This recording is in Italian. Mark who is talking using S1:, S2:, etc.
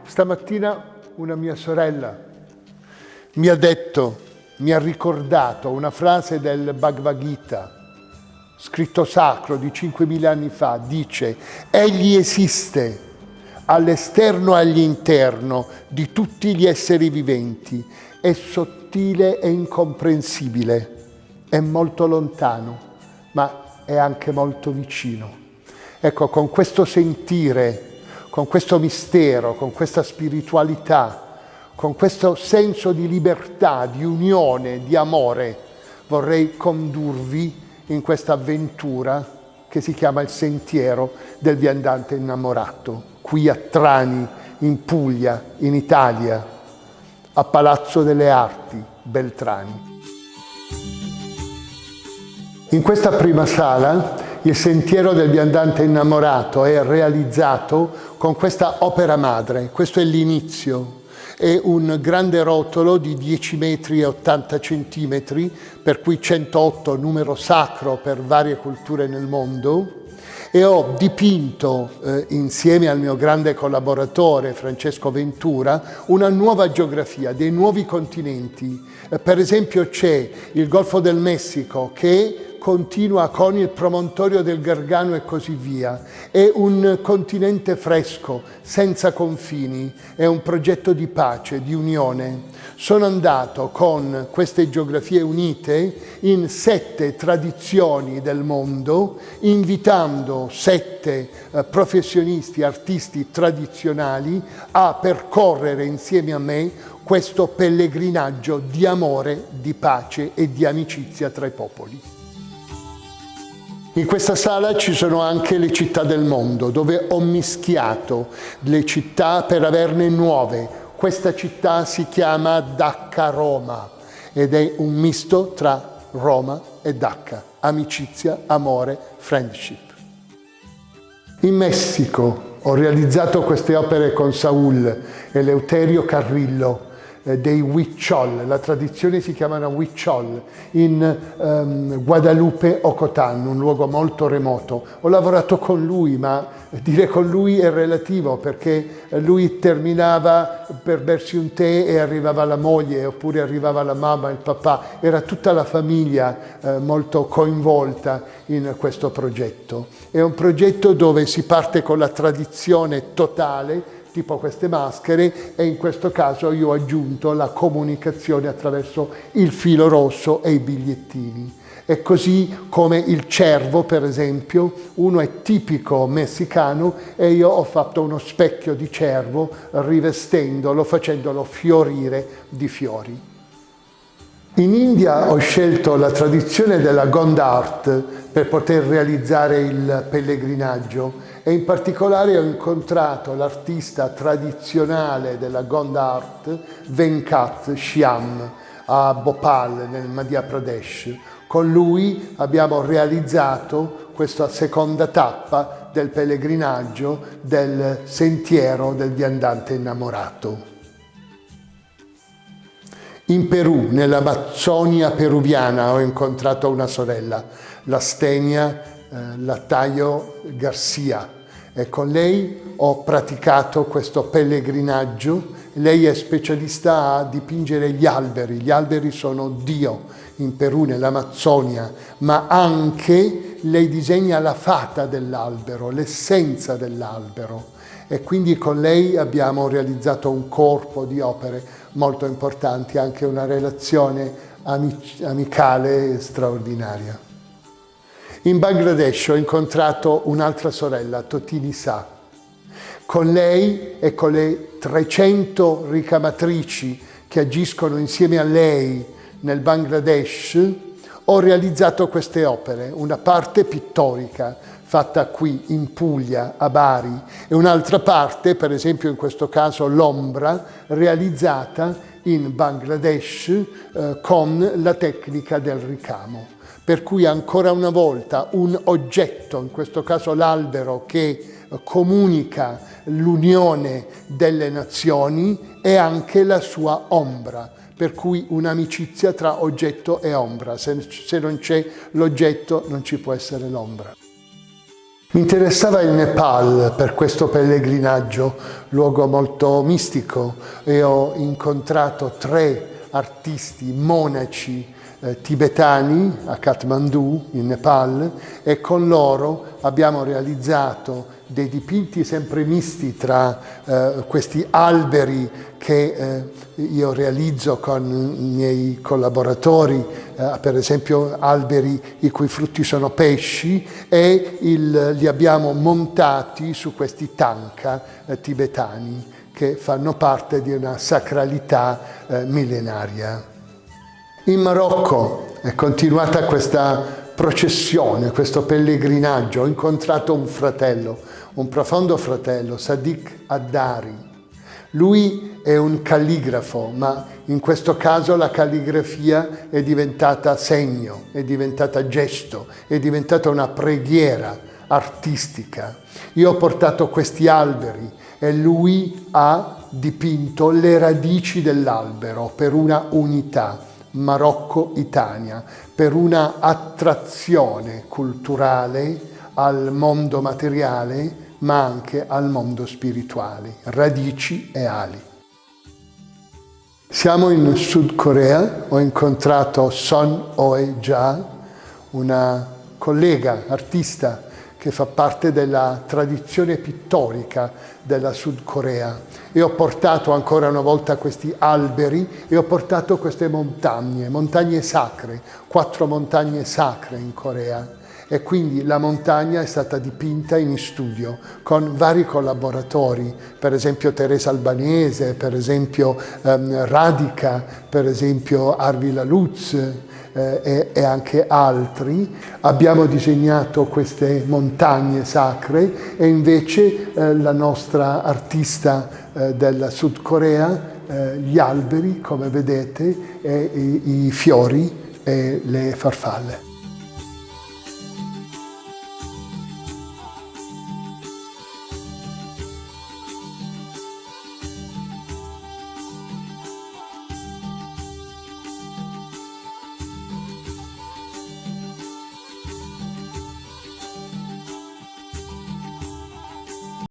S1: Stamattina una mia sorella mi ha ricordato una frase del Bhagavad Gita, scritto sacro di 5.000 anni fa. Dice: egli esiste all'esterno e all'interno di tutti gli esseri viventi, è sottile e incomprensibile, è molto lontano, ma è anche molto vicino. Ecco, con questo sentire, con questo mistero, con questa spiritualità, con questo senso di libertà, di unione, di amore, vorrei condurvi in questa avventura che si chiama il Sentiero del Viandante Innamorato, qui a Trani, in Puglia, in Italia, a Palazzo delle Arti, Beltrani. In questa prima sala il Sentiero del Viandante Innamorato è realizzato con questa opera madre. Questo è l'inizio. È un grande rotolo di 10 metri e 80 centimetri, per cui 108 numero sacro per varie culture nel mondo, e ho dipinto insieme al mio grande collaboratore Francesco Ventura una nuova geografia, dei nuovi continenti. Per esempio c'è il Golfo del Messico che continua con il promontorio del Gargano e così via. È un continente fresco, senza confini, è un progetto di pace, di unione. Sono andato con queste geografie unite in 7 tradizioni del mondo, invitando 7 professionisti, artisti tradizionali a percorrere insieme a me questo pellegrinaggio di amore, di pace e di amicizia tra i popoli. In questa sala ci sono anche le città del mondo, dove ho mischiato le città per averne nuove. Questa città si chiama Dacca Roma ed è un misto tra Roma e Dacca, amicizia, amore, friendship. In Messico ho realizzato queste opere con Saúl Eleuterio Carrillo, dei Huichol, la tradizione si chiamano Huichol, in Guadalupe, Ocotán, un luogo molto remoto. Ho lavorato con lui, ma dire con lui è relativo, perché lui terminava per bersi un tè e arrivava la moglie, oppure arrivava la mamma, il papà, era tutta la famiglia molto coinvolta in questo progetto. È un progetto dove si parte con la tradizione totale, tipo queste maschere, e in questo caso io ho aggiunto la comunicazione attraverso il filo rosso e i bigliettini. E così come il cervo, per esempio, uno è tipico messicano e io ho fatto uno specchio di cervo rivestendolo, facendolo fiorire di fiori. In India ho scelto la tradizione della Gond Art per poter realizzare il pellegrinaggio, e in particolare ho incontrato l'artista tradizionale della Gond Art, Venkat Shyam, a Bhopal, nel Madhya Pradesh. Con lui abbiamo realizzato questa seconda tappa del pellegrinaggio del Sentiero del Viandante Innamorato. In Perù, nell'Amazzonia peruviana, ho incontrato una sorella, la Stenia Latayo Garcia, e con lei ho praticato questo pellegrinaggio. Lei è specialista a dipingere gli alberi sono Dio in Perù, nell'Amazzonia, ma anche lei disegna la fata dell'albero, l'essenza dell'albero, e quindi con lei abbiamo realizzato un corpo di opere molto importanti, anche una relazione amicale straordinaria. In Bangladesh ho incontrato un'altra sorella, Totini Sa. Con lei e con le 300 ricamatrici che agiscono insieme a lei nel Bangladesh ho realizzato queste opere, una parte pittorica fatta qui in Puglia, a Bari, e un'altra parte, per esempio in questo caso l'ombra, realizzata in Bangladesh con la tecnica del ricamo. Per cui ancora una volta un oggetto, in questo caso l'albero, che comunica l'unione delle nazioni, e anche la sua ombra, per cui un'amicizia tra oggetto e ombra. Se non c'è l'oggetto non ci può essere l'ombra. Mi interessava il Nepal per questo pellegrinaggio, luogo molto mistico, e ho incontrato 3 artisti monaci tibetani a Kathmandu, in Nepal, e con loro abbiamo realizzato dei dipinti sempre misti tra questi alberi che io realizzo con i miei collaboratori, per esempio alberi i cui frutti sono pesci, e li abbiamo montati su questi tanka tibetani che fanno parte di una sacralità millenaria. In Marocco è continuata questa processione, questo pellegrinaggio. Ho incontrato un fratello, un profondo fratello, Sadiq Addari. Lui è un calligrafo, ma in questo caso la calligrafia è diventata segno, è diventata gesto, è diventata una preghiera artistica. Io ho portato questi alberi e lui ha dipinto le radici dell'albero per una unità Marocco-Italia, per una attrazione culturale al mondo materiale, ma anche al mondo spirituale, radici e ali. Siamo in Sud Corea, ho incontrato Son Oe-ja, una collega artista che fa parte della tradizione pittorica della Sud Corea, e ho portato ancora una volta questi alberi e ho portato queste montagne sacre, 4 montagne sacre in Corea, e quindi la montagna è stata dipinta in studio con vari collaboratori, per esempio Teresa Albanese, per esempio Radica, per esempio Arvila Lutz, e anche altri. Abbiamo disegnato queste montagne sacre e invece la nostra artista della Sud Corea, gli alberi, come vedete, e i fiori e le farfalle.